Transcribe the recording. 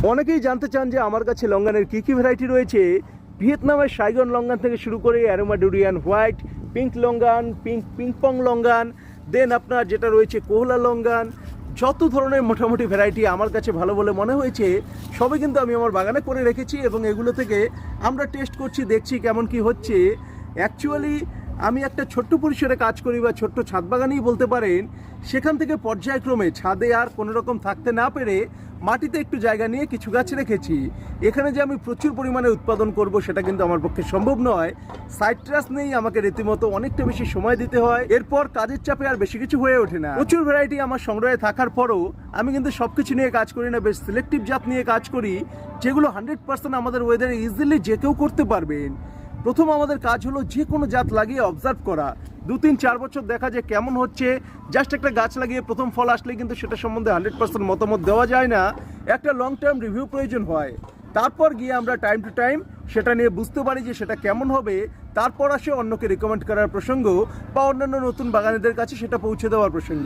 অনেকেই জানতে চান যে আমার কাছে লঙ্গানের কী কী ভ্যারাইটি রয়েছে। ভিয়েতনামের সাইগন লঙ্গান থেকে শুরু করে aroma durian white, pink longan, ping pong longan, then আপনার যেটা রয়েছে কোহলা লঙ্গান, যত ধরনের মোটামুটি ভ্যারাইটি আমার কাছে ভালো বলে মনে হয়েছে সবই কিন্তু আমি আমার বাগানে করে রেখেছি এবং এগুলো থেকে আমরা টেস্ট করছি, দেখছি কেমন কি হচ্ছে। অ্যাকচুয়ালি আমি একটা ছোট্ট পরিসরে কাজ করি বা ছোট্ট ছাদ বাগানেই বলতে পারেন। সেখান থেকে পর্যায়ক্রমে ছাদে আর কোনো রকম থাকতে না পেরে মাটিতে একটু জায়গা নিয়ে কিছু গাছ রেখেছি। এখানে যে আমি প্রচুর পরিমাণে উৎপাদন করব সেটা কিন্তু আমার পক্ষে সম্ভব নয়। সাইট্রাস নেই, আমাকে রীতিমতো অনেকটা বেশি সময় দিতে হয়, এরপর কাজের চাপে আর বেশি কিছু হয়ে ওঠে না। প্রচুর ভ্যারাইটি আমার সংগ্রহে থাকার পরও আমি কিন্তু সব কিছু নিয়ে কাজ করি না, বেশ সিলেক্টিভ জাত নিয়ে কাজ করি, যেগুলো 100% আমাদের ওয়েদারে ইজিলি যে কেউ করতে পারবেন। প্রথম আমাদের কাজ হলো যে কোনো জাত লাগিয়ে অবজার্ভ করা, 2-3-4 বছর দেখা যায় কেমন হচ্ছে। জাস্ট একটা গাছ লাগিয়ে প্রথম ফল আসলে কিন্তু সেটা সম্বন্ধে 100% মতামত দেওয়া যায় না, একটা লং টার্ম রিভিউ প্রয়োজন হয়। তারপর গিয়ে আমরা টাইম টু টাইম সেটা নিয়ে বুঝতে পারি যে সেটা কেমন হবে, তারপর আসে অন্যকে রেকমেন্ড করার প্রসঙ্গ বা অন্যান্য নতুন বাগানীদের কাছে সেটা পৌঁছে দেওয়ার প্রসঙ্গ।